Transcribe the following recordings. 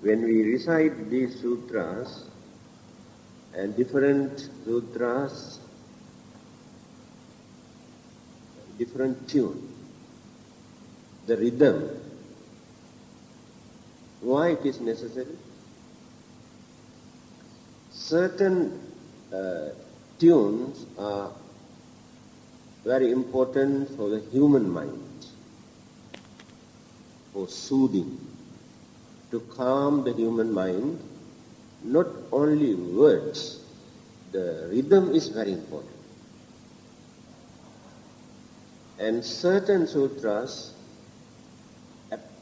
when we recite these sutras, and different sutras, different tune, the rhythm, why it is necessary? Certain tunes are very important for the human mind, for soothing, to calm the human mind. Not only words, the rhythm is very important. And certain sutras,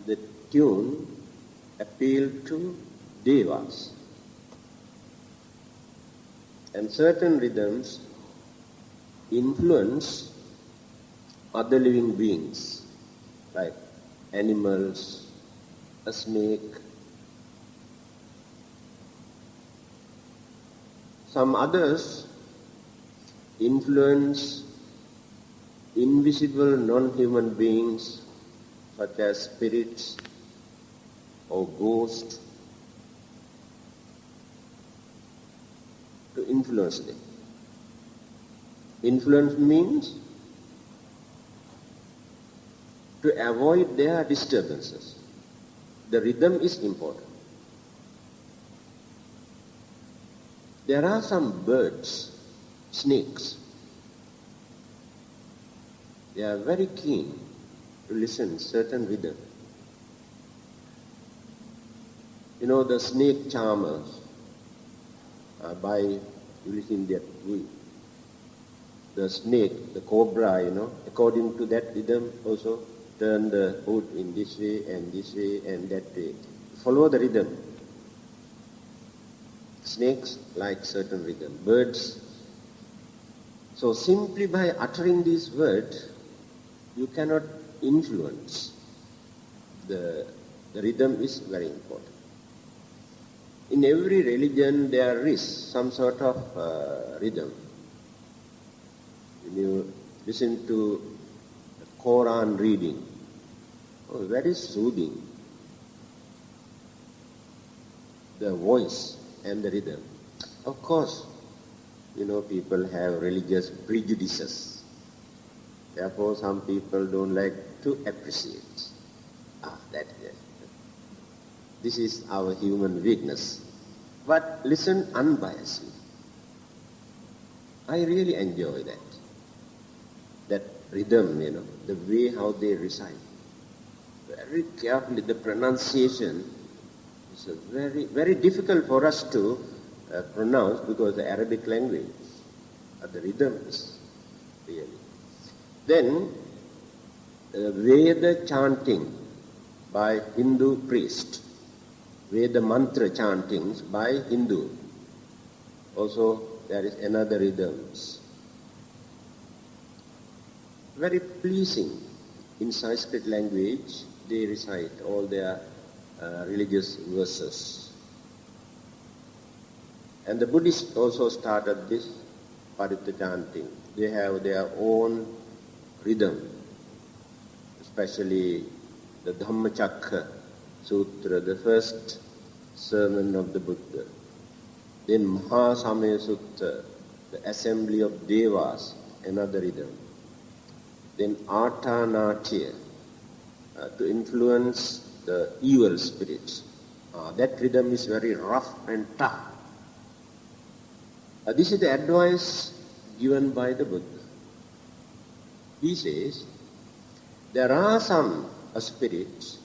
the tune appeal to devas. And certain rhythms influence other living beings, like animals, a snake. Some others influence invisible non-human beings such as spirits or ghosts, to influence them. Influence means to avoid their disturbances. The rhythm is important. There are some birds, snakes. They are very keen to listen certain rhythm. You know, the snake charmers by using that weed. The snake, the cobra, according to that rhythm also turn the hood in this way and that way. Follow the rhythm. Snakes like certain rhythm. Birds. So simply by uttering these words, you cannot influence. The rhythm is very important. In every religion there is some sort of rhythm. When you listen to Quran reading, very soothing. The voice and the rhythm. Of course, people have religious prejudices. Therefore, some people don't like to appreciate. This is our human weakness. But listen unbiasedly. I really enjoy that. That rhythm, the way how they recite. Very carefully, the pronunciation is very, very difficult for us to pronounce because the Arabic language, the rhythm is really. Then, Veda chanting by Hindu priest. Veda mantra chantings by Hindu. Also, there is another rhythms. Very pleasing. In Sanskrit language, they recite all their religious verses. And the Buddhists also started this Paritta chanting. They have their own rhythm, especially the Dhammachakkha Sutra, the first sermon of the Buddha. Then Mahasamaya Sutta, the assembly of Devas, another rhythm. Then Artanatya, to influence the evil spirits. That rhythm is very rough and tough. This is the advice given by the Buddha. He says, there are some spirits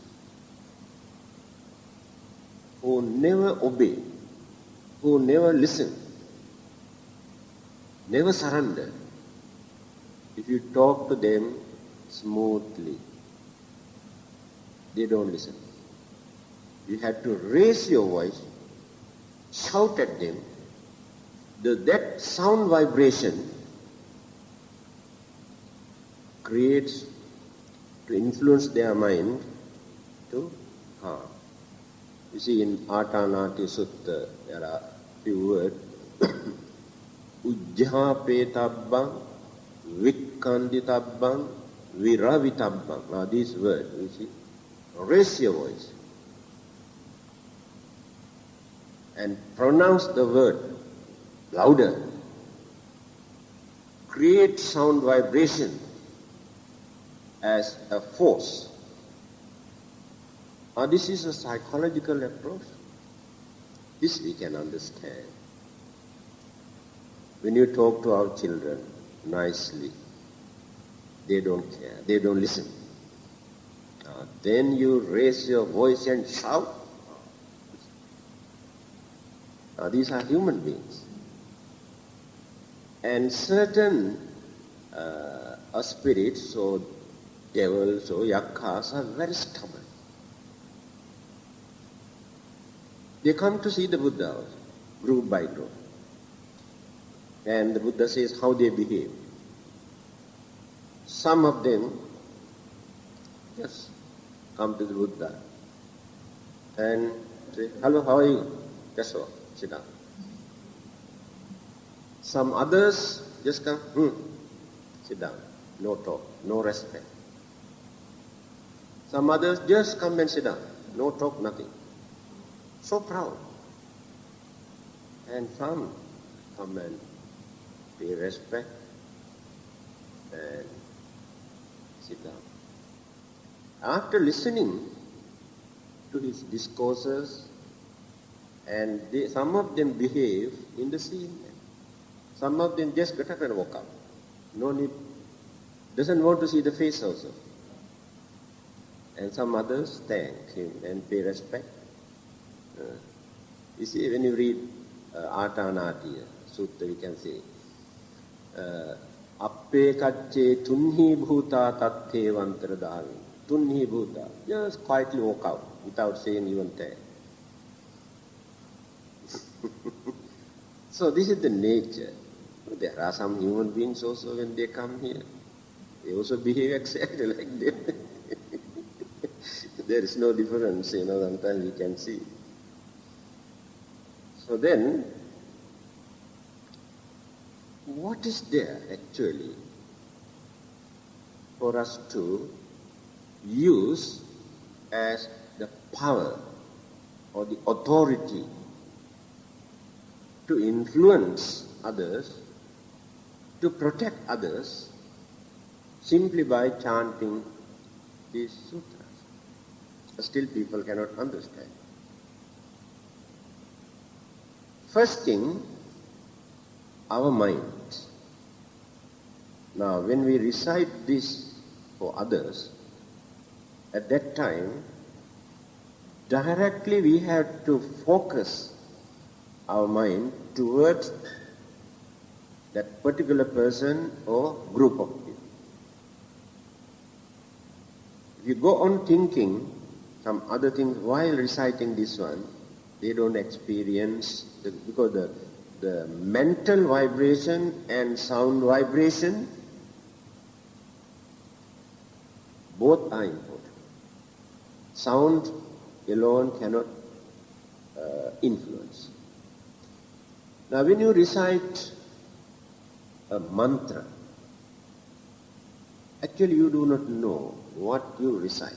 who never obey, who never listen, never surrender. If you talk to them smoothly, they don't listen. You have to raise your voice, shout at them. That sound vibration creates to influence their mind to harm. You see, in Artanati Sutta, there are few words. Ujjhapetabbang, Vikkanditabbang, Viravitabbang. Now these words, you see, raise your voice. and pronounce the word louder, create sound vibration as a force. Now this is a psychological approach. This we can understand. When you talk to our children nicely, they don't care, they don't listen. Then you raise your voice and shout. Now these are human beings. And certain spirits or devils or yakkhas are very stubborn. They come to see the Buddha group by group. And the Buddha says how they behave. Some of them just come to the Buddha and say, "Hello, how are you?" That's all. Sit down. Some others just come, sit down. No talk, no respect. Some others just come and sit down. No talk, nothing. So proud. And some come and pay respect and sit down. After listening to his discourses, and some of them behave in the same way. Some of them just get up and walk out. No need, doesn't want to see the face also. And some others thank him and pay respect. You see, when you read Atanatiya Sutta, you can say, Appe kacche tunhi bhuta tatthe vantaradhavi. Tunhi bhuta. Just quietly walk out without saying even thank. So this is the nature. There are some human beings also when they come here. They also behave exactly like them. There is no difference, sometimes you can see. So then, what is there actually for us to use as the power or the authority to influence others, to protect others, simply by chanting these sutras? Still people cannot understand. First thing, our mind. Now, when we recite this for others, at that time, directly we have to focus our mind towards that particular person or group of people. If you go on thinking some other things while reciting this one, they don't experience, because the mental vibration and sound vibration, both are important. Sound alone cannot influence. Now when you recite a mantra, actually you do not know what you recite.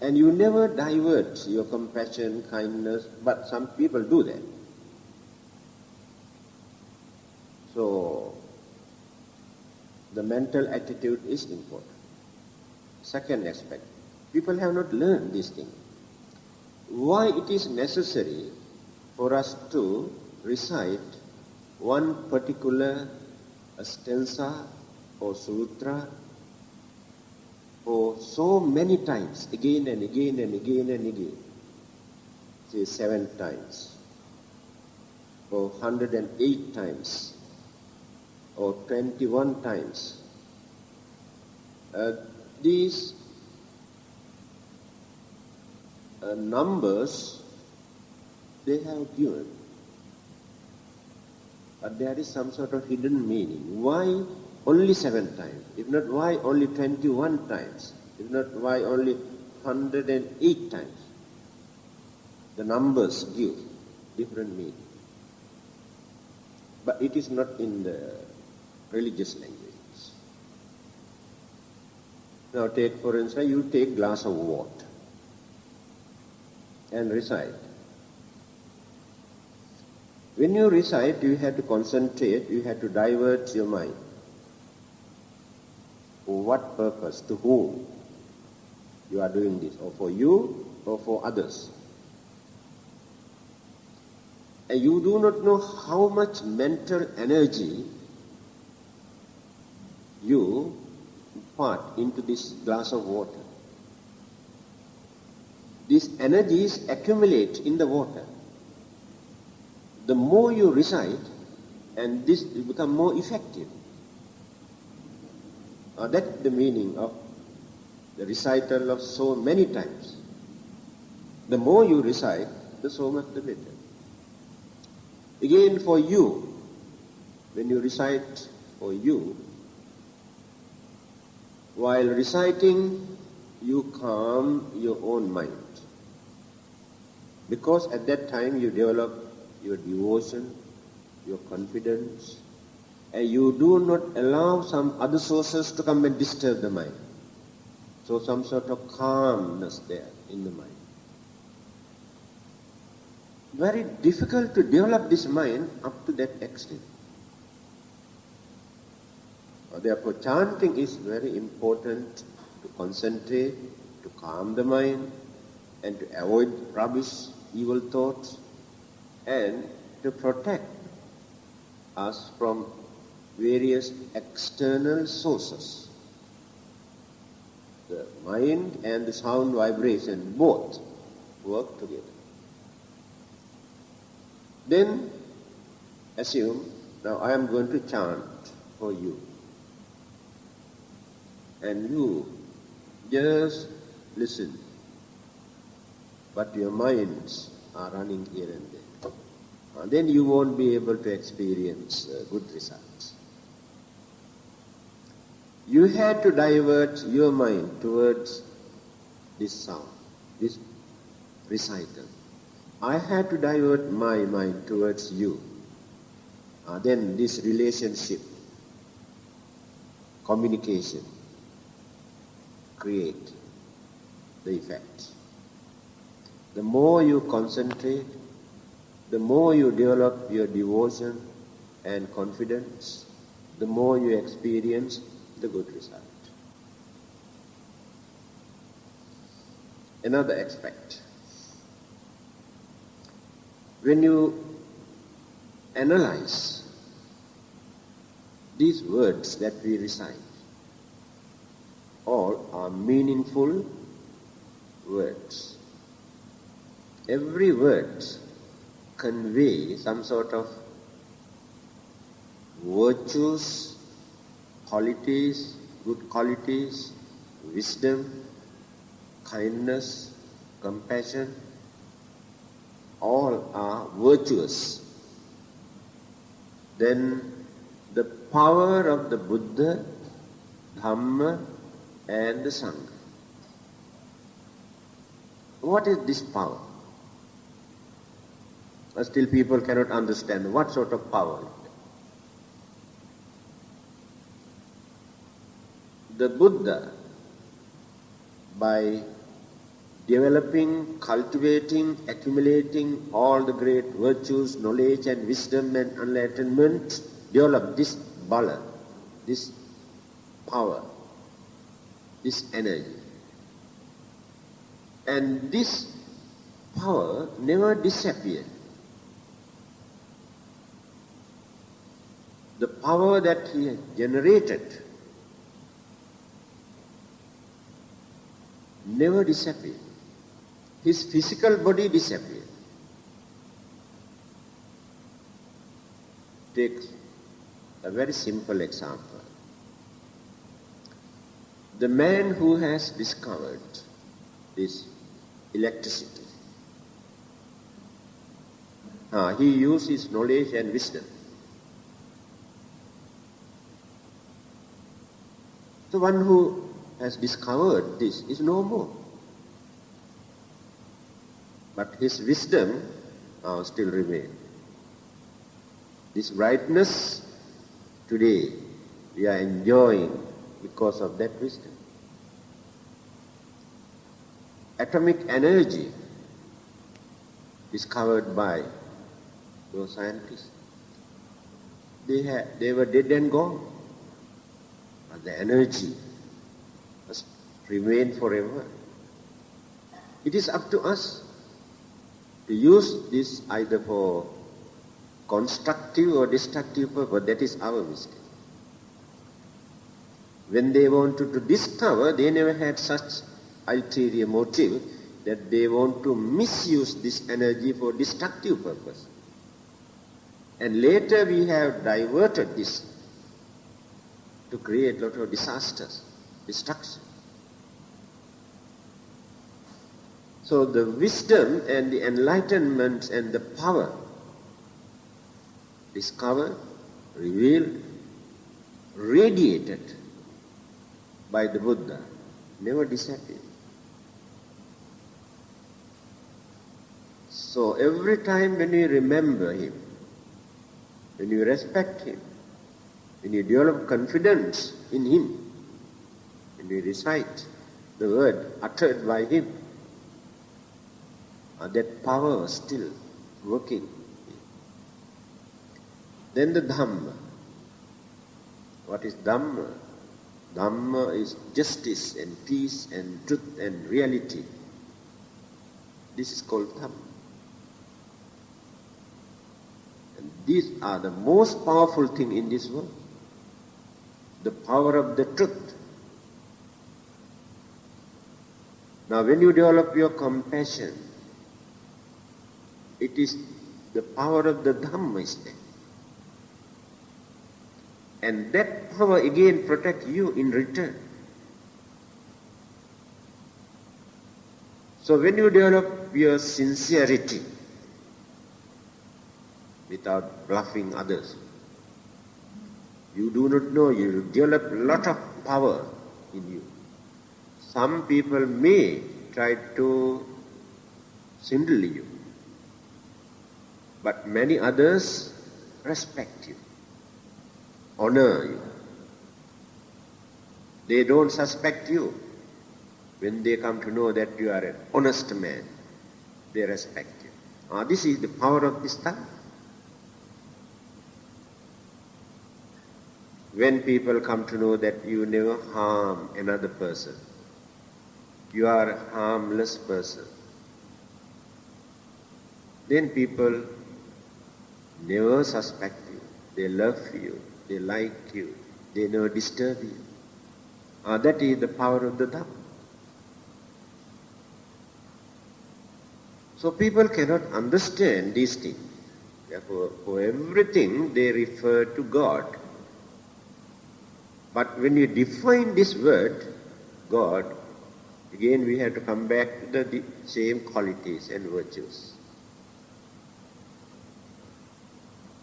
And you never divert your compassion, kindness, but some people do that. So, the mental attitude is important. Second aspect, people have not learned this thing. Why it is necessary for us to recite one particular stanza or sutra for so many times, again and again and again and again, say 7 times, or 108 times, or 21 times. These numbers they have given, but there is some sort of hidden meaning. Why only 7 times? If not, why only 21 times? If not, why only 108 times? The numbers give different meaning. But it is not in the religious languages. Now take, for instance, you take glass of water. and recite. When you recite, you have to concentrate, you have to divert your mind. For what purpose? To whom you are doing this? Or for you or for others? And you do not know how much mental energy you impart into this glass of water. These energies accumulate in the water. The more you recite, and this will become more effective. That's the meaning of the recital of so many times. The more you recite, so much the better. Again, for you, when you recite for you, while reciting, you calm your own mind. Because at that time you develop your devotion, your confidence, and you do not allow some other sources to come and disturb the mind. So some sort of calmness there in the mind. Very difficult to develop this mind up to that extent. Therefore, chanting is very important to concentrate, to calm the mind, and to avoid rubbish, evil thoughts, and to protect us from various external sources. The mind and the sound vibration both work together. Then assume, now I am going to chant for you. And you just listen. But your minds are running here and there. Then you won't be able to experience good results. You had to divert your mind towards this sound, this recital. I had to divert my mind towards you. Then this relationship, communication, create the effects. The more you concentrate, the more you develop your devotion and confidence, the more you experience the good result. Another aspect. When you analyze these words that we recite, all are meaningful words. Every word conveys some sort of virtues, qualities, good qualities, wisdom, kindness, compassion. All are virtuous. Then the power of the Buddha, Dhamma, and the Sangha. What is this power? Still people cannot understand what sort of power. The Buddha, by developing, cultivating, accumulating all the great virtues, knowledge and wisdom and enlightenment, developed this bala, this power, this energy. And this power never disappeared. The power that he generated never disappeared. His physical body disappeared. Take a very simple example. The man who has discovered this electricity, he used his knowledge and wisdom. The one who has discovered this is no more. But his wisdom still remains. This brightness today we are enjoying because of that wisdom. Atomic energy discovered by those scientists. They were dead and gone. But the energy must remain forever. It is up to us to use this either for constructive or destructive purpose. That is our mistake. When they wanted to discover, they never had such ulterior motive that they want to misuse this energy for destructive purpose. And later we have diverted this to create a lot of disasters, destruction. So the wisdom and the enlightenment and the power discovered, revealed, radiated by the Buddha never disappeared. So every time when you remember him, when you respect him, when you develop confidence in him, when you recite the word uttered by him, that power is still working. Then the Dhamma. What is Dhamma? Dhamma is justice and peace and truth and reality. This is called Dhamma. And these are the most powerful thing in this world. The power of the truth. Now when you develop your compassion, it is the power of the Dhamma is there. And that power again protects you in return. So when you develop your sincerity without bluffing others, you do not know, you develop a lot of power in you. Some people may try to swindle you, but many others respect you, honor you. They don't suspect you. When they come to know that you are an honest man, they respect you. This is the power of this time. When people come to know that you never harm another person, you are a harmless person, then people never suspect you. They love you. They like you. They never disturb you. That is the power of the Dhamma. So people cannot understand these things. Therefore, for everything they refer to God. But when you define this word, God, again we have to come back to the same qualities and virtues.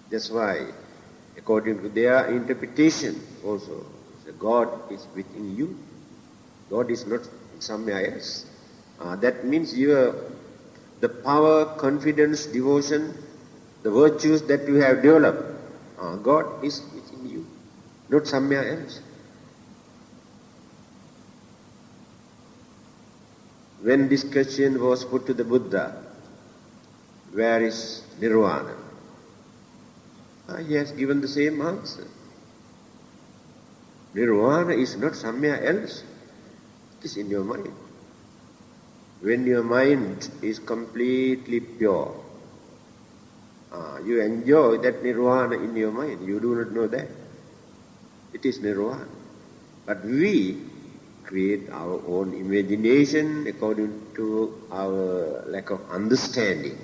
That's why, according to their interpretation also, God is within you. God is not somewhere else. That means the power, confidence, devotion, the virtues that you have developed, God is within you, not somewhere else. When this question was put to the Buddha, where is Nirvana? He has given the same answer. Nirvana is not somewhere else. It is in your mind. When your mind is completely pure, you enjoy that nirvana in your mind. You do not know that. It is nirvana. But we create our own imagination according to our lack of understanding.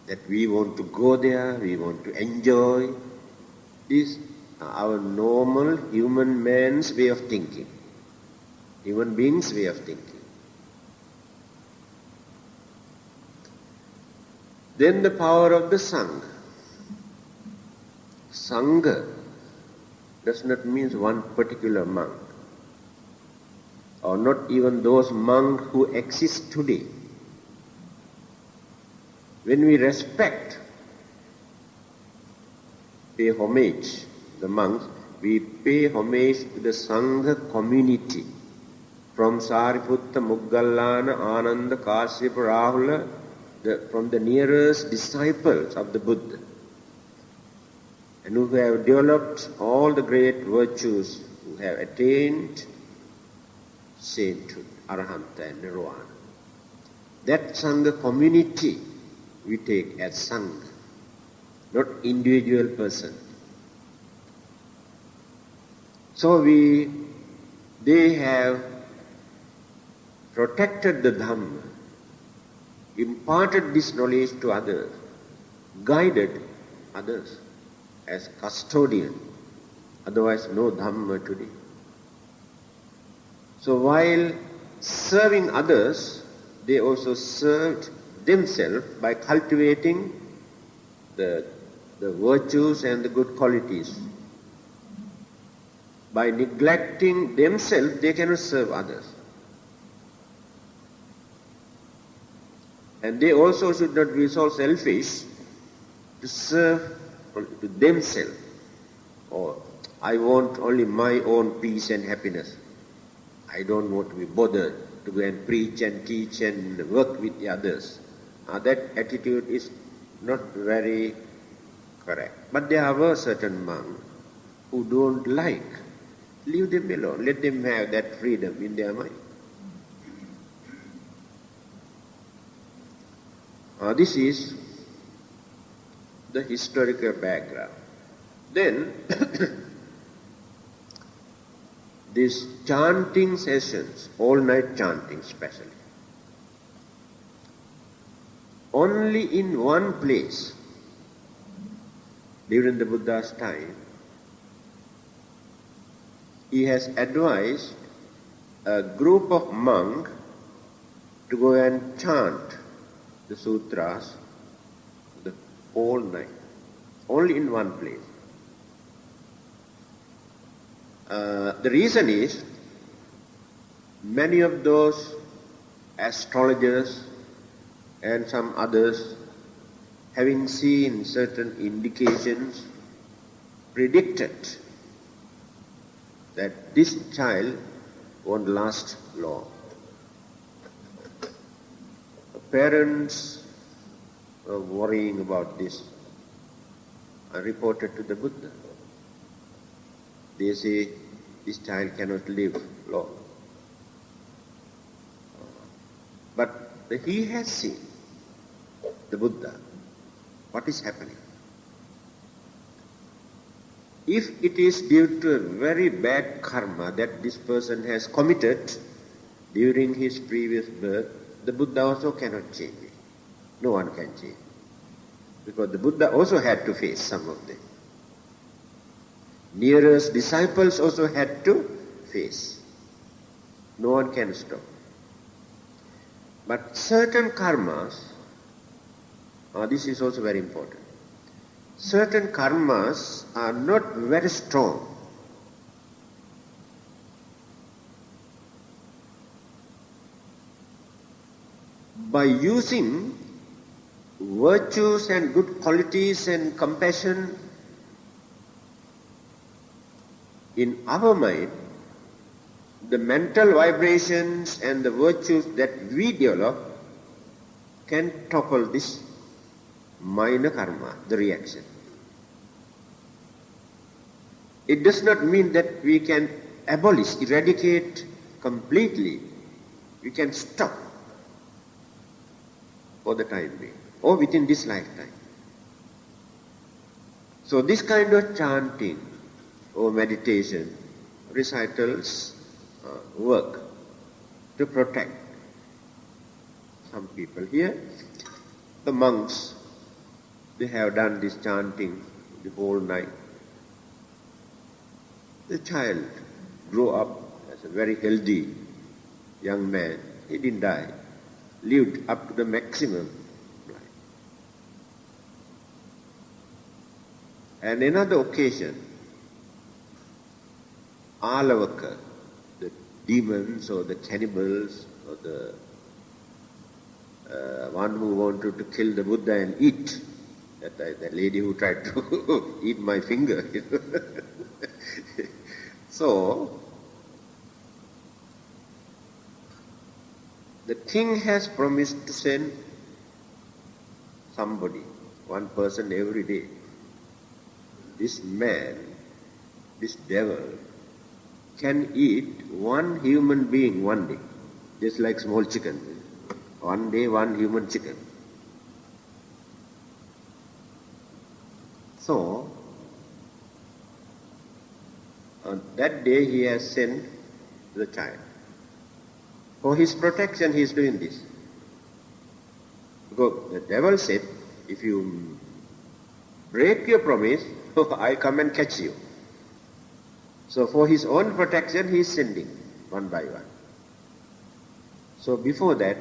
That we want to go there, we want to enjoy. This is our normal human man's way of thinking. Human beings' way of thinking. Then the power of the Sangha. Sangha does not mean one particular monk, or not even those monks who exist today. When we respect, pay homage, the monks, we pay homage to the Sangha community. From Sariputta, Muggallana, Ananda, Kasyapa, Rahula, from the nearest disciples of the Buddha, and who have developed all the great virtues, who have attained sainthood, arahanta and nirvana. That Sangha community we take as Sangha, not individual person. So they have protected the Dhamma, imparted this knowledge to others, guided others as custodian. Otherwise, no Dhamma today. So while serving others, they also served themselves by cultivating the virtues and the good qualities. By neglecting themselves, they cannot serve others. And they also should not be so selfish to serve to themselves. Or, I want only my own peace and happiness. I don't want to be bothered to go and preach and teach and work with the others. That attitude is not very correct. But there are certain monks who don't like. Leave them alone. Let them have that freedom in their mind. This is the historical background. Then, these chanting sessions, all-night chanting especially, only in one place during the Buddha's time, he has advised a group of monks to go and chant the sutras the whole night, only in one place. The reason is, many of those astrologers and some others, having seen certain indications, predicted that this child won't last long. The parents were worrying about this. I reported to the Buddha. They say, this child cannot live long. But he has seen, the Buddha, what is happening. If it is due to a very bad karma that this person has committed during his previous birth, the Buddha also cannot change it. No one can change it. Because the Buddha also had to face some of them. Nearest disciples also had to face. No one can stop. But certain karmas, this is also very important. Certain karmas are not very strong. By using virtues and good qualities and compassion in our mind, the mental vibrations and the virtues that we develop can topple this minor karma, the reaction. It does not mean that we can abolish, eradicate completely. We can stop for the time being, or within this lifetime. So this kind of chanting or meditation, recitals work to protect some people. Here, the monks, they have done this chanting the whole night. The child grew up as a very healthy young man. He didn't die. Lived up to the maximum life. And another occasion, Alavaka, the demons or the cannibals or the one who wanted to kill the Buddha and eat, that lady who tried to eat my finger. So, the king has promised to send somebody, one person every day. This man, this devil, can eat one human being one day, just like small chicken. One day, one human chicken. So, on that day he has sent the child. For his protection he is doing this. Because the devil said, if you break your promise, I come and catch you. So for his own protection he is sending one by one. So before that,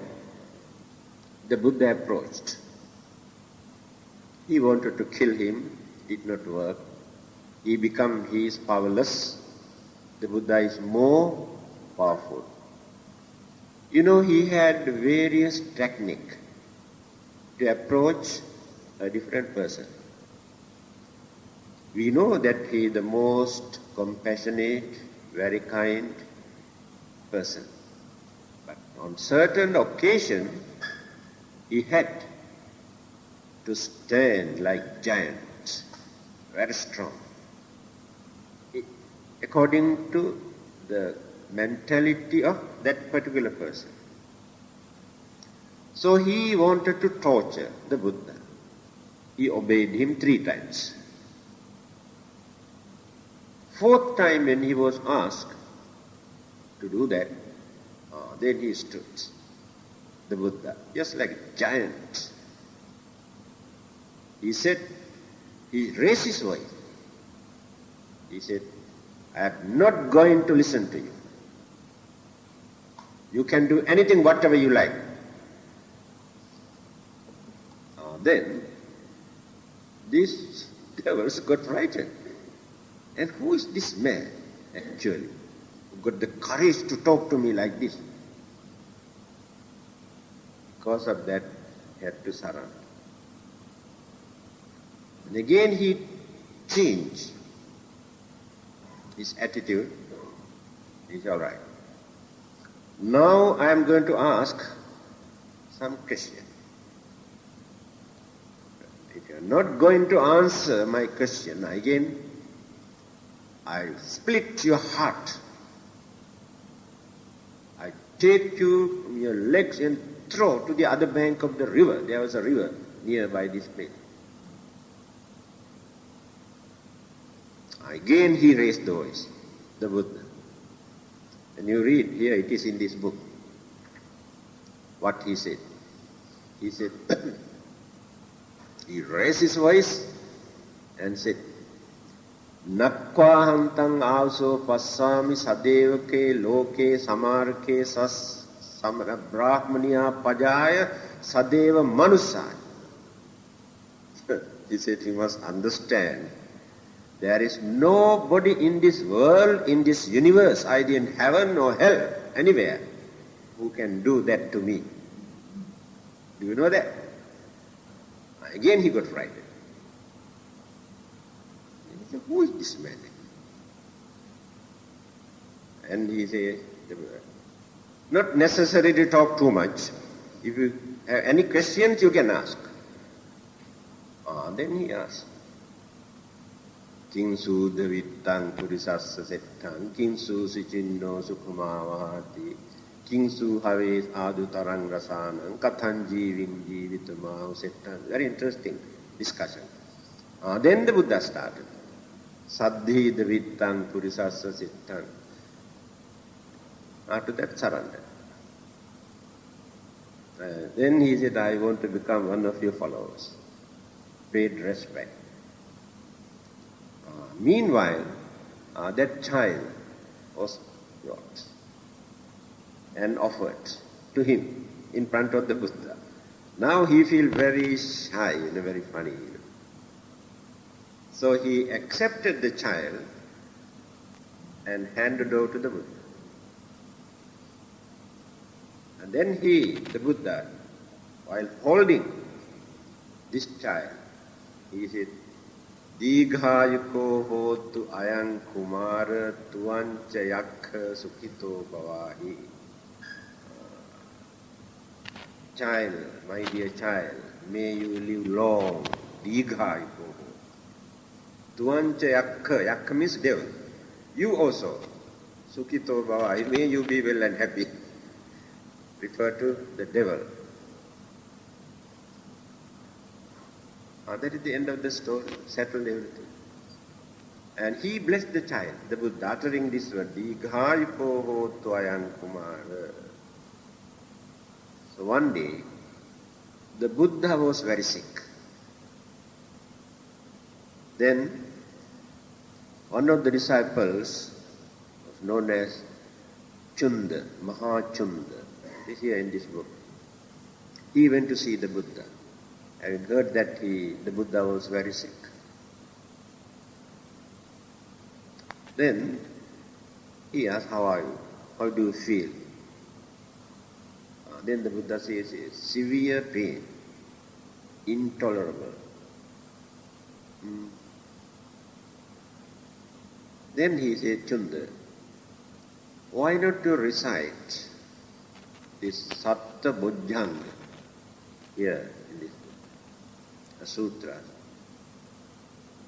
the Buddha approached. He wanted to kill him, did not work. He is powerless. The Buddha is more powerful. You know, he had various techniques to approach a different person. We know that he is the most compassionate, very kind person. But on certain occasion, he had to stand like giants, very strong, according to the mentality of that particular person. So he wanted to torture the Buddha. He obeyed him 3 times. 4th time when he was asked to do that, then he stood, the Buddha, just like a giant. He said, he raised his voice. He said, I am not going to listen to you. You can do anything, whatever you like. Then, these devils got frightened. And who is this man, actually, who got the courage to talk to me like this? Because of that, he had to surrender. And again he changed his attitude. He's all right. Now I am going to ask some question. If you are not going to answer my question, again, I split your heart. I take you from your legs and throw to the other bank of the river. There was a river nearby this place. Again he raised the voice, the Buddha. And you read here, it is in this book, what he said. He said, he raised his voice and said, Nakkva hantang avso passami sadevake loke samarake sas samara brahmaniya pajaya sadeva manusaya. He said, you must understand, there is nobody in this world, in this universe, either in heaven or hell, anywhere, who can do that to me. Do you know that? Again he got frightened. He said, who is this man? And he said, not necessary to talk too much. If you have any questions, you can ask. Then he asked, Kinsu devitang purisassa settang, kinsu sichinno sukhamavati, kinsu haves adutarang rasanang, kathan jivim jivitamau settang. Very interesting discussion. Then the Buddha started. Saddhi devitang purisassa settang. After that, surrender. Then he said, I want to become one of your followers. Paid respect. Meanwhile, that child was brought and offered to him in front of the Buddha. Now he feels very shy and very funny. So he accepted the child and handed over to the Buddha. And then the Buddha, while holding this child, he said, Dīghāyuko hotu ayam kumara tuvanca yakkha sukhito bhavahi. child, my dear child, may you live long, dīghāyuko. Tuanca yakkha, yakkha means devil. You also, sukhito bhavai, may you be well and happy. Refer to the devil. That is the end of the story, settled everything. And he blessed the child, the Buddha, uttering this word, dīghāyuko hotu ayam kumara. So one day, the Buddha was very sick. Then, one of the disciples, known as Chunda, Mahachunda, is here in this book. He went to see the Buddha, and heard that the Buddha was very sick. Then he asked, how are you? How do you feel? Then the Buddha says, severe pain, intolerable. Then he said, Chunda, why not you recite this Sabbadanam here in this book, a sutra?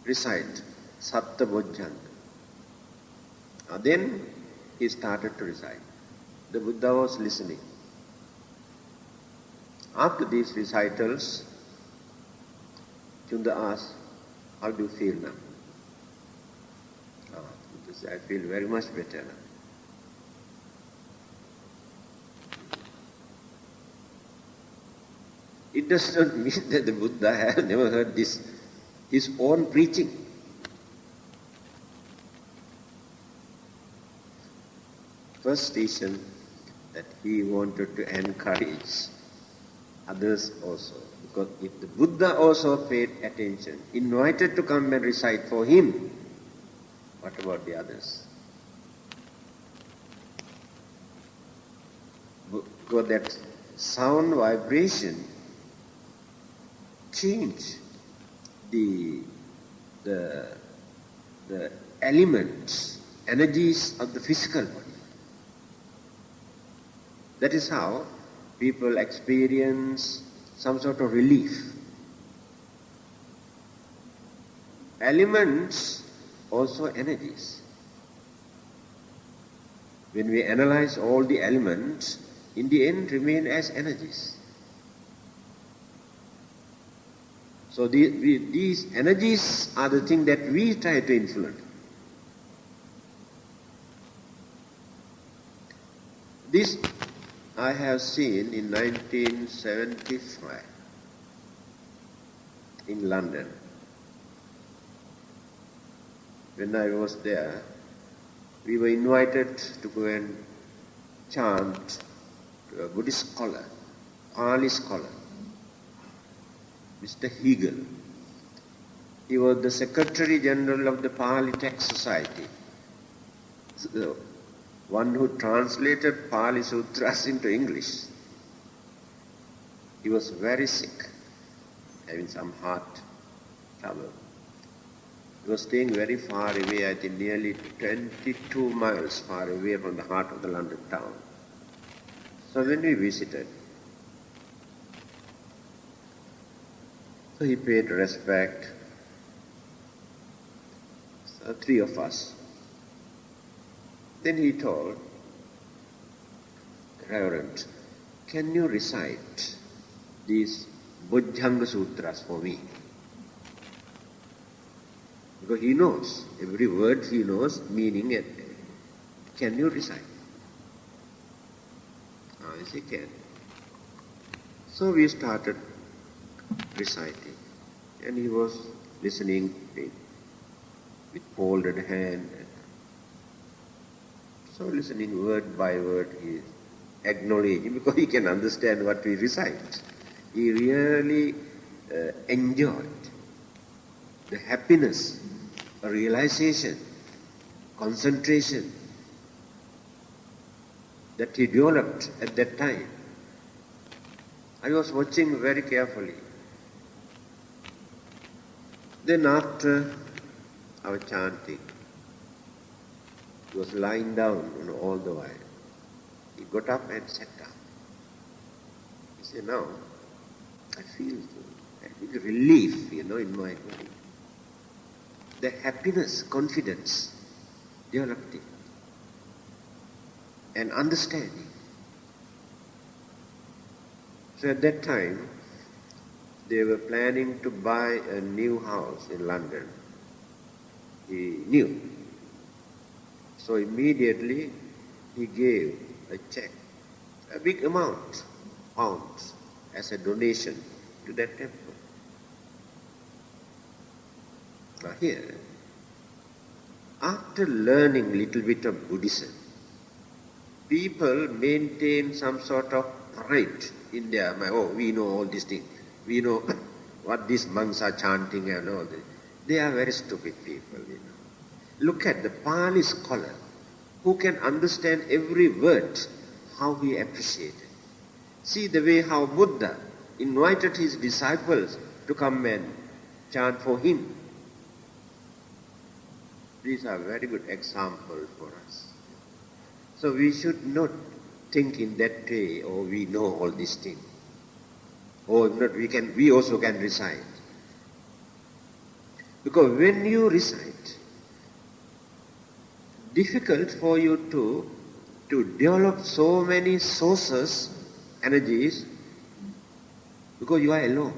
Recite Sabbadanam. Then he started to recite. The Buddha was listening. After these recitals, Chunda asked, how do you feel now? Buddha said, I feel very much better now. It does not mean that the Buddha had never heard this, his own preaching. First reason that he wanted to encourage others also. Because if the Buddha also paid attention, invited to come and recite for him, what about the others? Because that sound vibration changed the elements, energies of the physical body. That is how people experience some sort of relief. Elements, also energies. When we analyze all the elements, in the end remain as energies. So these energies are the thing that we try to influence. This I have seen in 1975 in London. When I was there, we were invited to go and chant to a Buddhist scholar, Pali scholar, Mr. Hegel. He was the Secretary General of the Pali Text Society. So, one who translated Pali Sutras into English. He was very sick, having some heart trouble. He was staying very far away, I think nearly 22 miles far away from the heart of the London town. So when we visited, so he paid respect. So 3 of us. Then he told, Reverend, can you recite these Bojjhanga Sutras for me? Because he knows, every word he knows, meaning it. Can you recite? I said, can. So we started reciting, and he was listening with folded hand. So listening word by word, he is acknowledging, because he can understand what we recite. He really enjoyed the happiness, realization, concentration that he developed at that time. I was watching very carefully. Then after our chanting, he was lying down all the while. He got up and sat down. He See, now I feel relief, in my body. The happiness, confidence developed it, and understanding. So at that time, they were planning to buy a new house in London. He knew. So immediately he gave a check, a big amount, pounds, as a donation to that temple. Now here, after learning a little bit of Buddhism, people maintain some sort of pride in their mind. Oh, we know all these things. We know what these monks are chanting and all this. They are very stupid people, Look at the Pali scholar who can understand every word, how he appreciated. See the way how Buddha invited his disciples to come and chant for him. These are very good examples for us. So we should not think in that way, oh, we know all these things. Or if not, we also can recite. Because when you recite, difficult for you to develop so many sources, energies, because you are alone.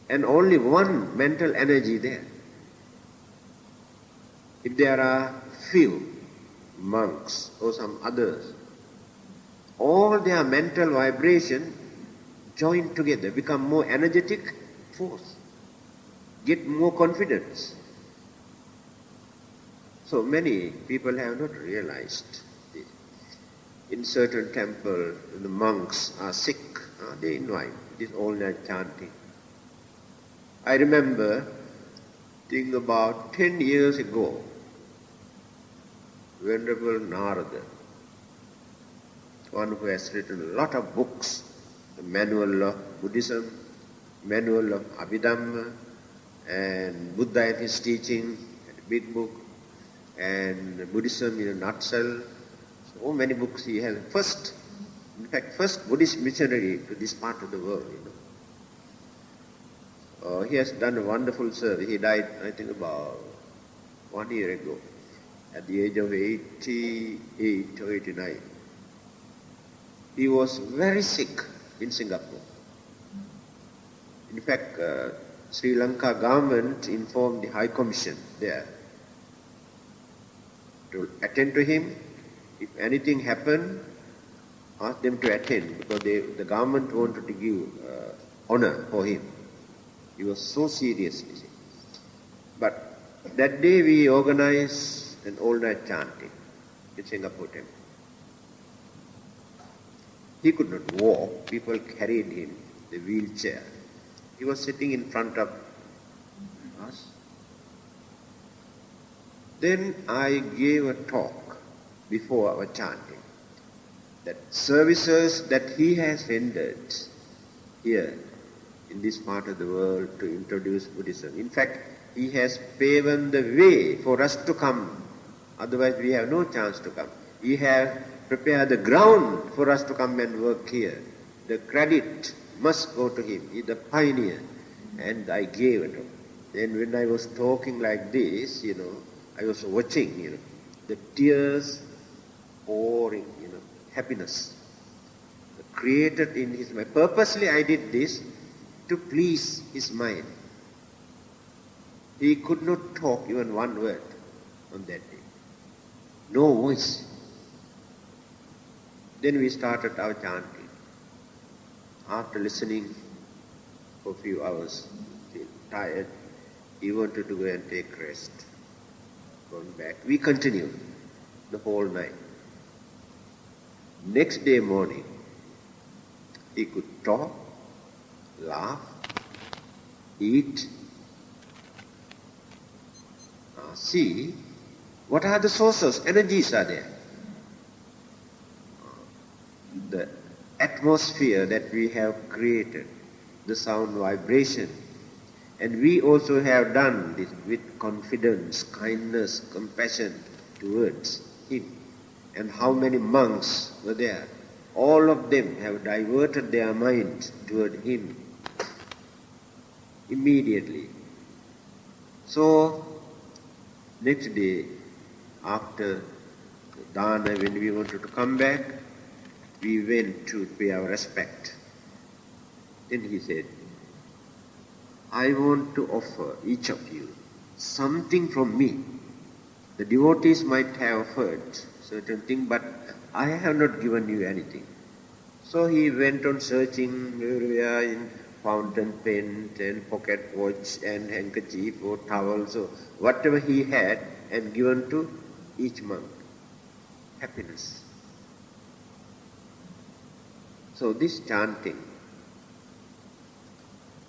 And only one mental energy there. If there are few monks or some others, all their mental vibration join together, become more energetic force, get more confidence. So many people have not realized this. In certain temples, the monks are sick, they invite this all-night chanting. I remember, about 10 years ago, Venerable Narada, one who has written a lot of books, the Manual of Buddhism, Manual of Abhidhamma, and Buddha and his teaching, a big book, and Buddhism in a nutshell. So many books he has. First Buddhist missionary to this part of the world, he has done a wonderful service. He died, I think, about 1 year ago, at the age of 88 or 89. He was very sick in Singapore. In fact, Sri Lanka government informed the High Commission there to attend to him. If anything happened, ask them to attend, because the government wanted to give honor for him. He was so serious. But that day we organized an all-night chanting in Singapore temple. He could not walk. People carried him, the wheelchair. He was sitting in front of us. Then I gave a talk before our chanting, that services that he has rendered here in this part of the world to introduce Buddhism. In fact, he has paved the way for us to come. Otherwise, we have no chance to come. He has prepared the ground for us to come and work here. The credit must go to him. He is the pioneer. And I gave it. Then when I was talking like this, I was watching, the tears pouring, happiness created in his mind. Purposely I did this to please his mind. He could not talk even one word on that day. No voice. Then we started our chanting. After listening for a few hours, tired, he wanted to go and take rest. Going back. We continued the whole night. Next day morning, he could talk, laugh, eat. See, what are the sources? Energies are there. The atmosphere that we have created, the sound vibration. And we also have done this with confidence, kindness, compassion towards him. And how many monks were there? all of them have diverted their mind toward him immediately. So, next day, after dana, when we wanted to come back, we went to pay our respect. Then he said, I want to offer each of you something from me. The devotees might have offered certain thing, but I have not given you anything. So he went on searching everywhere in fountain pen and pocket watch and handkerchief or towels or whatever he had, and given to each monk. Happiness. So this chanting,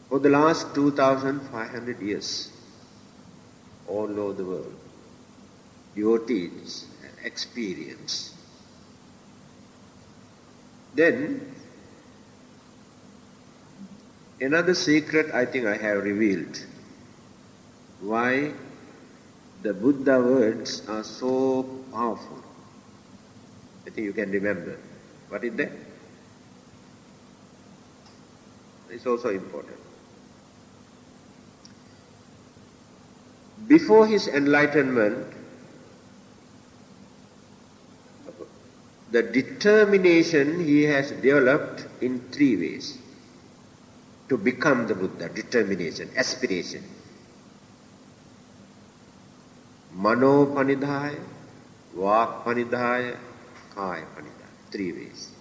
for the last 2,500 years, all over the world, devotees experience. Then, another secret I think I have revealed, why the Buddha words are so powerful. I think you can remember. What is that? It's also important. Before his enlightenment, the determination he has developed in 3 ways to become the Buddha. Determination, aspiration. Mano panidhaya, vak panidhaya, kaya panidhaya. 3 ways.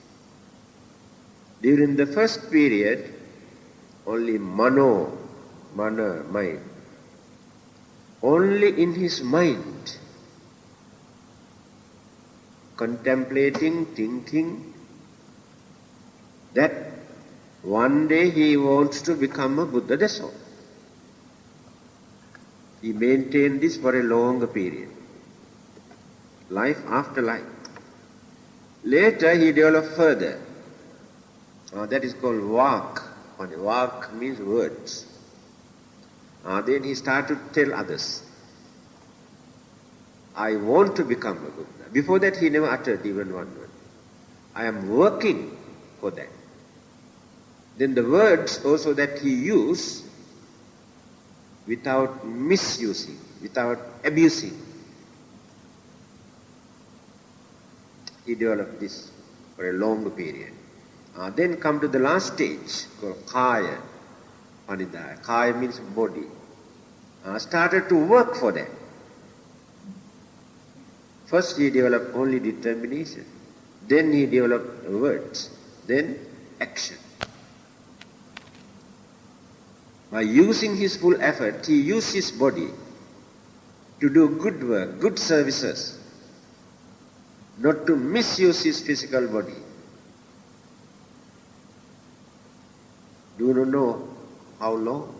During the first period, only mana, mind. Only in his mind, contemplating, thinking, that one day he wants to become a Buddha, that's all. He maintained this for a longer period, life after life. Later he developed further. That is called vak. Vak means words. Then he started to tell others, I want to become a Buddha. Before that he never uttered even one word. I am working for that. Then the words also that he used, without misusing, without abusing, he developed this for a longer period. Then come to the last stage called kaya panidhaya. Kaya means body. Started to work for that. First he developed only determination. Then he developed words. Then action. By using his full effort, he used his body to do good work, good services, not to misuse his physical body. Do not know how long.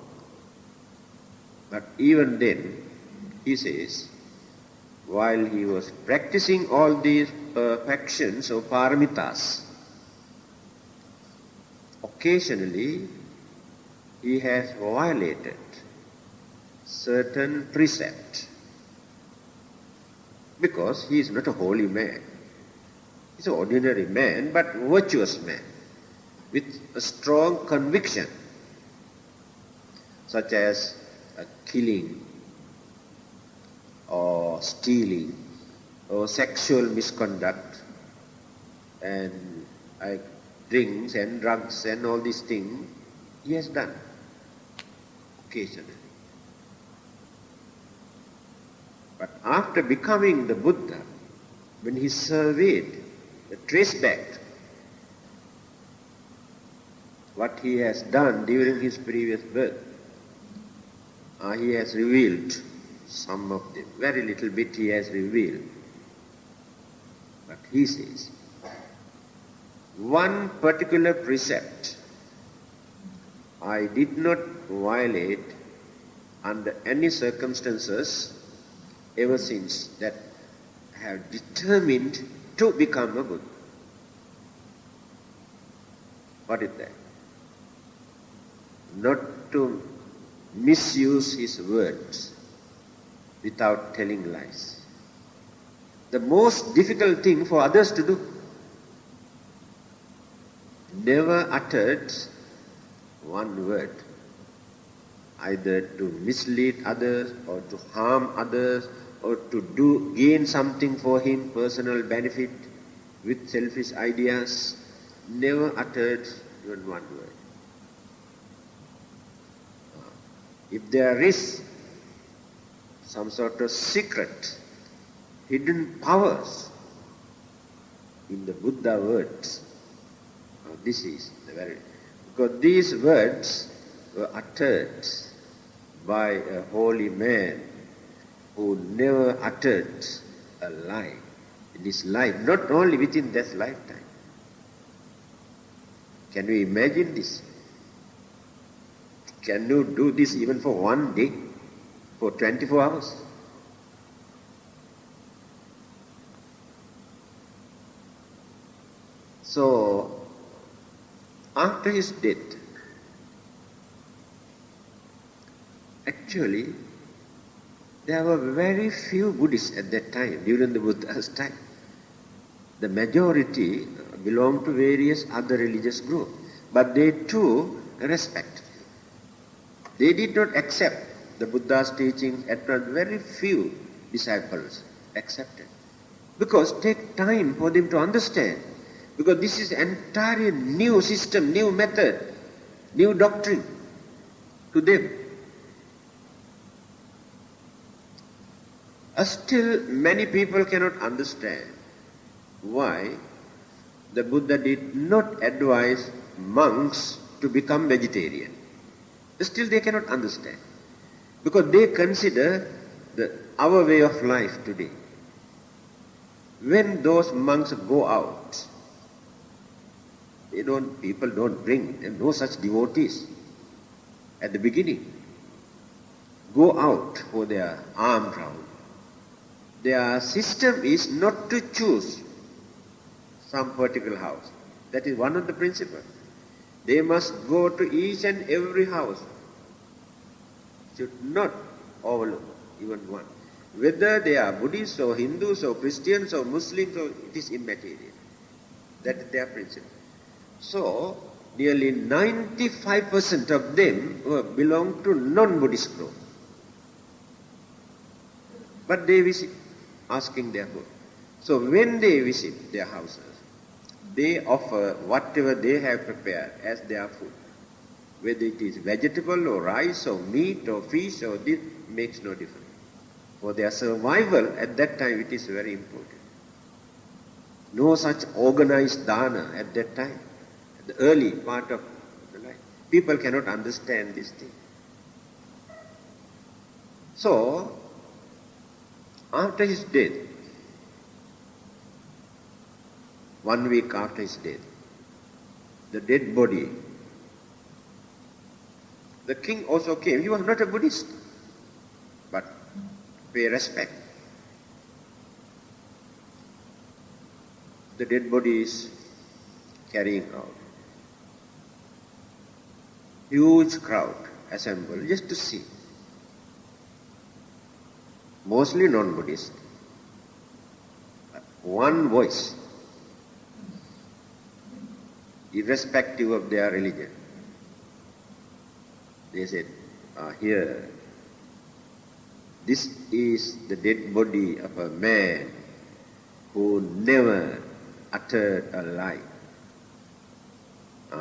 But even then, he says, while he was practicing all these perfections or paramitas, occasionally he has violated certain precepts, because he is not a holy man. He is an ordinary man, but virtuous man, with a strong conviction, such as killing, or stealing, or sexual misconduct, and drinks and drugs and all these things he has done occasionally. But after becoming the Buddha, when he surveyed, traced back what he has done during his previous birth, he has revealed some of them. Very little bit he has revealed. But he says, one particular precept I did not violate under any circumstances ever since that I have determined to become a Buddha. What is that? Not to misuse his words without telling lies. The most difficult thing for others to do. never uttered one word, either to mislead others or to harm others or to gain something for him, personal benefit with selfish ideas, never uttered even one word. If there is some sort of secret, hidden powers in the Buddha words, this is the very, because these words were uttered by a holy man who never uttered a lie in his life, not only within this lifetime. Can you imagine this? Can you do this even for one day, for 24 hours? So, after his death, actually, there were very few Buddhists at that time, during the Buddha's time. The majority belonged to various other religious groups, but they too respect. They did not accept the Buddha's teaching, at first very few disciples accepted. Because take time for them to understand. Because this is entirely new system, new method, new doctrine to them. Still, many people cannot understand why the Buddha did not advise monks to become vegetarian. Still they cannot understand. Because they consider our way of life today. When those monks go out, people don't bring, there are no such devotees at the beginning. Go out for their alms round. Their system is not to choose some particular house. That is one of the principles. They must go to each and every house. Should not overlook even one. Whether they are Buddhists or Hindus or Christians or Muslims, or it is immaterial. That is their principle. So, nearly 95% of them belong to non-Buddhist group. But they visit, asking their food. So when they visit their houses, they offer whatever they have prepared as their food. Whether it is vegetable or rice or meat or fish or this, makes no difference. For their survival at that time it is very important. No such organized dana at that time, at the early part of the life. People cannot understand this thing. So, after his death, 1 week after his death, the dead body, the king also came. He was not a Buddhist, but pay respect. The dead body is carrying out. Huge crowd assembled just to see. Mostly non-Buddhist. One voice, irrespective of their religion. They said, here, this is the dead body of a man who never uttered a lie.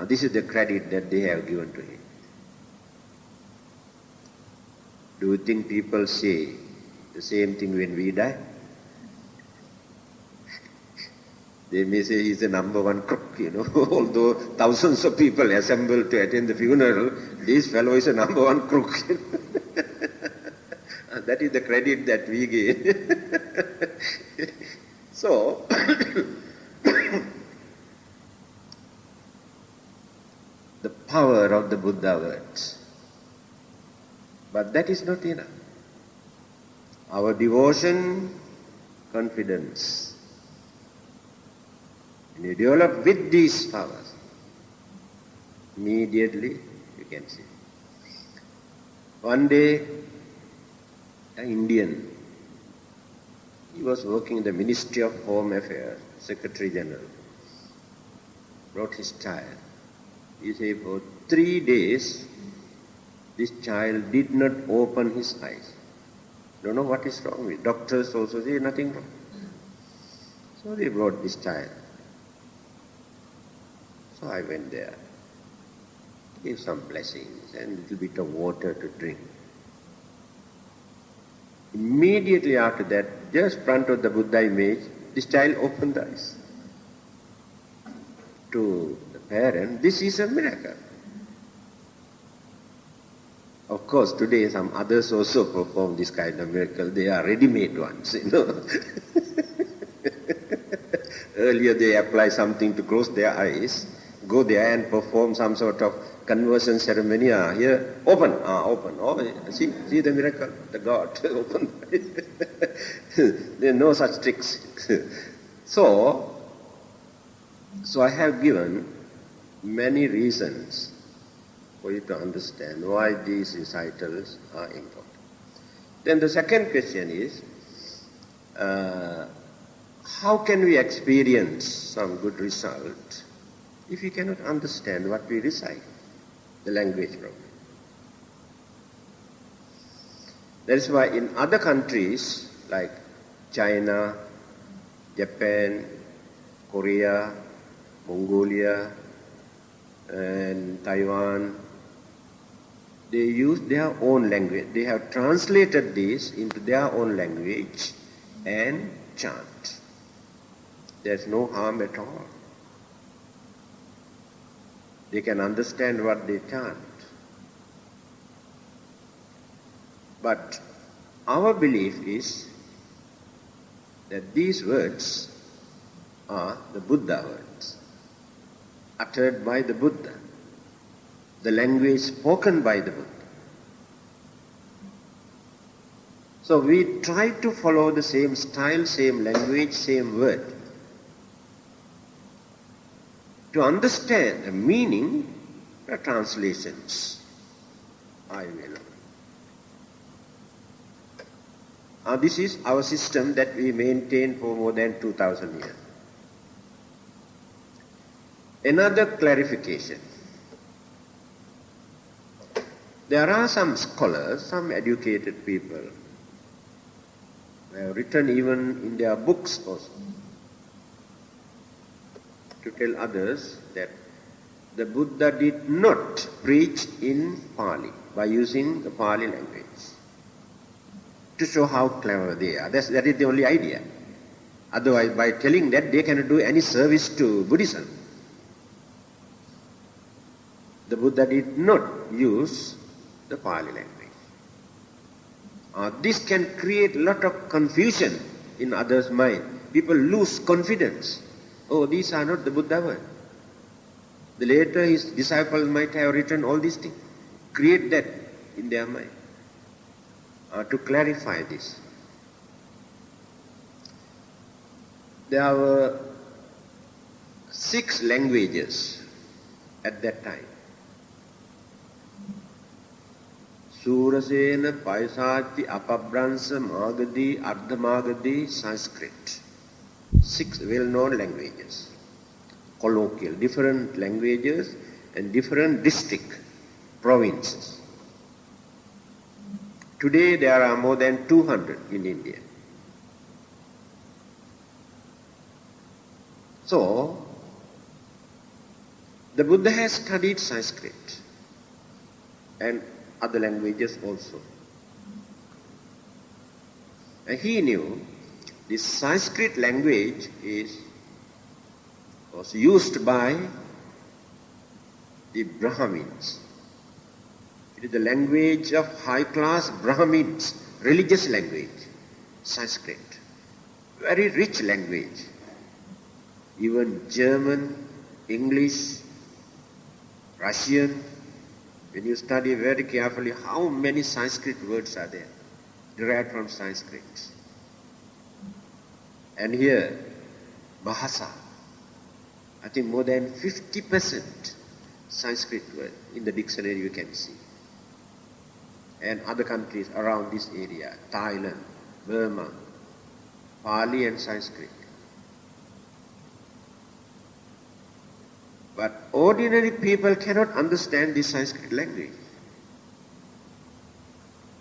This is the credit that they have given to him. Do you think people say the same thing when we die? They may say he's the number one crook, although thousands of people assemble to attend the funeral, this fellow is a number one crook. That is the credit that we give. So, the power of the Buddha words. But that is not enough. Our devotion, confidence. When you develop with these powers, immediately you can see. One day, an Indian, he was working in the Ministry of Home Affairs, Secretary General. brought his child. He said for 3 days, this child did not open his eyes. Don't know what is wrong with it. Doctors also say nothing wrong. So they brought this child. So I went there, gave some blessings and a little bit of water to drink. Immediately after that, just front of the Buddha image, this child opened the eyes. To the parent, this is a miracle. Of course, today some others also perform this kind of miracle. They are ready-made ones, Earlier they apply something to close their eyes, go there and perform some sort of conversion ceremony. Here, open, open. Oh, see the miracle, the God open. There are no such tricks. So I have given many reasons for you to understand why these recitals are important. Then the second question is, how can we experience some good result if we cannot understand what we recite, the language problem? That is why in other countries like China, Japan, Korea, Mongolia, and Taiwan, they use their own language. They have translated this into their own language and chant. There's no harm at all. They can understand what they chant. But our belief is that these words are the Buddha words, uttered by the Buddha, the language spoken by the Buddha. So we try to follow the same style, same language, same word. To understand the meaning, the translations are available. This is our system that we maintain for more than 2000 years. Another clarification. There are some scholars, some educated people, who have written even in their books also, to tell others that the Buddha did not preach in Pali by using the Pali language, to show how clever they are. That is the only idea. Otherwise, by telling that, they cannot do any service to Buddhism. The Buddha did not use the Pali language. This can create a lot of confusion in others' mind. People lose confidence. Oh, these are not the Buddha words. The later his disciples might have written all these things. Create that in their mind. To clarify this. There were 6 languages at that time. Surasena, Paisati, Apabhransa, Magadhi, Ardhamagadhi, Sanskrit. 6 well-known languages. Colloquial, different languages and different district, provinces. Today there are more than 200 in India. So, the Buddha has studied Sanskrit and other languages also. And he knew this Sanskrit language was used by the Brahmins. It is the language of high-class Brahmins, religious language, Sanskrit. Very rich language. Even German, English, Russian, when you study very carefully how many Sanskrit words are there, derived from Sanskrit. And here, Bahasa, I think more than 50% Sanskrit word in the dictionary you can see. And other countries around this area, Thailand, Burma, Pali and Sanskrit. But ordinary people cannot understand this Sanskrit language.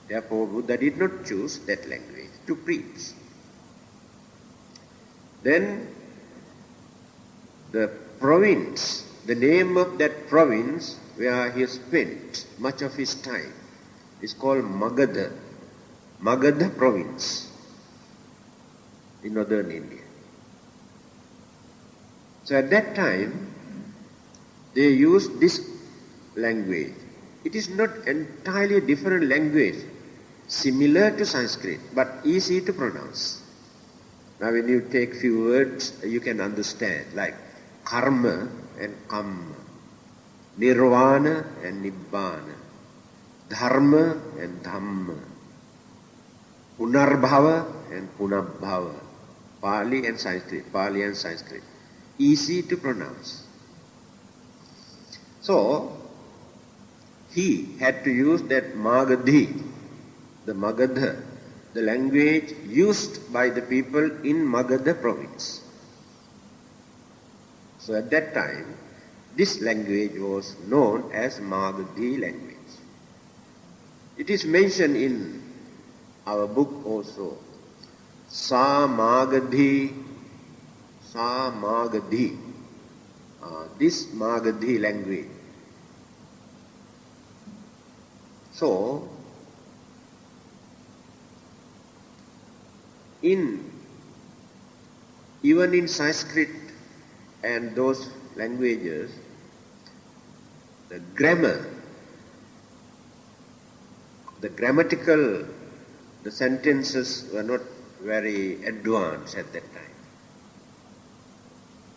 Therefore, Buddha did not choose that language to preach. Then the province, the name of that province where he spent much of his time is called Magadha. Magadha province in northern India. So at that time, they used this language. It is not entirely different language, similar to Sanskrit, but easy to pronounce. Now when you take few words, you can understand, like karma and kamma, nirvana and nibbana, dharma and dhamma, punarbhava and punabhava, Pali and Sanskrit. Easy to pronounce. So, he had to use that Magadhi, the Magadha, the language used by the people in Magadha province. So at that time, this language was known as Magadhi language. It is mentioned in our book also. Sa Magadhi. This Magadhi language. So, even in Sanskrit and those languages, the grammar, the grammatical, the sentences were not very advanced at that time.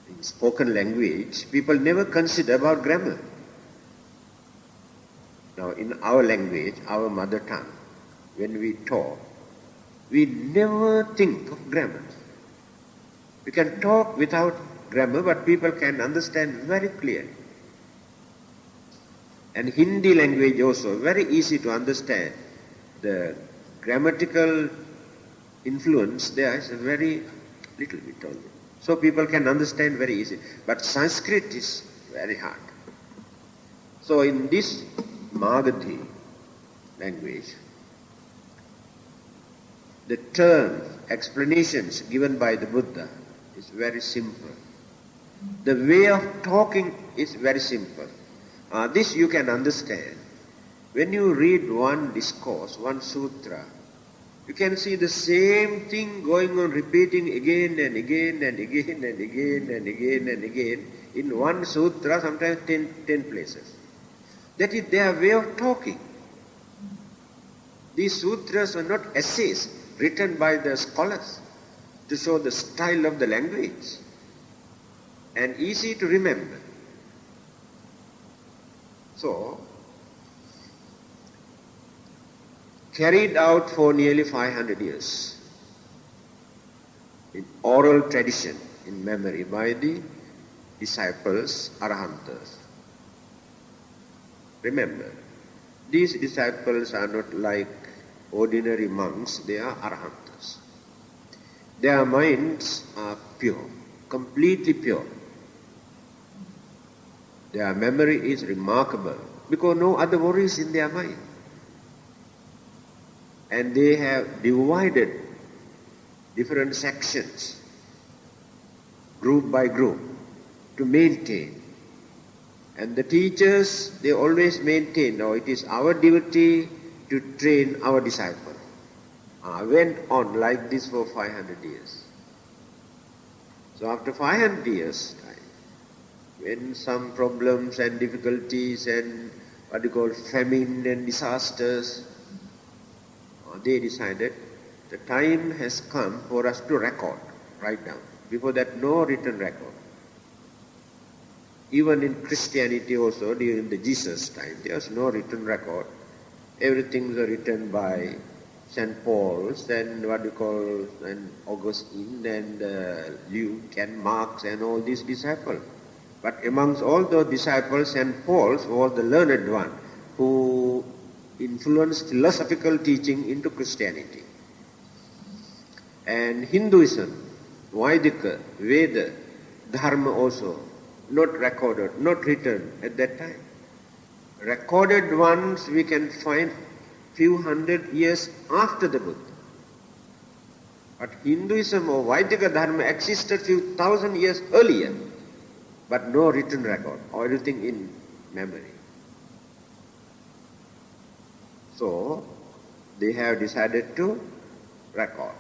In spoken language, people never consider about grammar. Now in our language, our mother tongue, when we talk, we never think of grammar. We can talk without grammar, but people can understand very clearly. And Hindi language also, very easy to understand. The grammatical influence there is a very little bit only. So people can understand very easily. But Sanskrit is very hard. So in this Magadhi language, the terms, explanations given by the Buddha is very simple. The way of talking is very simple. This you can understand. When you read one discourse, one sutra, you can see the same thing going on repeating again and again and again and again and again and again in one sutra, sometimes 10 places. That is their way of talking. These sutras are not essays written by the scholars to show the style of the language and easy to remember. So, carried out for nearly 500 years in oral tradition, in memory by the disciples, arahantas. Remember, these disciples are not like ordinary monks, they are arahantas. Their minds are pure, completely pure. Their memory is remarkable because no other worries in their mind. And they have divided different sections, group by group, to maintain. And the teachers, they always maintain, now it is our duty to train our disciple. Went on like this for 500 years. So after 500 years time, when some problems and difficulties and famine and disasters, they decided the time has come for us to record, write down. Before that, no written record. Even in Christianity also, during the Jesus time, there was no written record. Everything was written by St. Paul's and and Augustine and Luke and Mark and all these disciples. But amongst all those disciples, St. Paul's was the learned one who influenced philosophical teaching into Christianity. And Hinduism, Vaidika, Veda, Dharma also, not recorded, not written at that time. Recorded ones we can find few hundred years after the Buddha. But Hinduism or Vaidika Dharma existed few thousand years earlier, but no written record, or everything in memory. So, they have decided to record.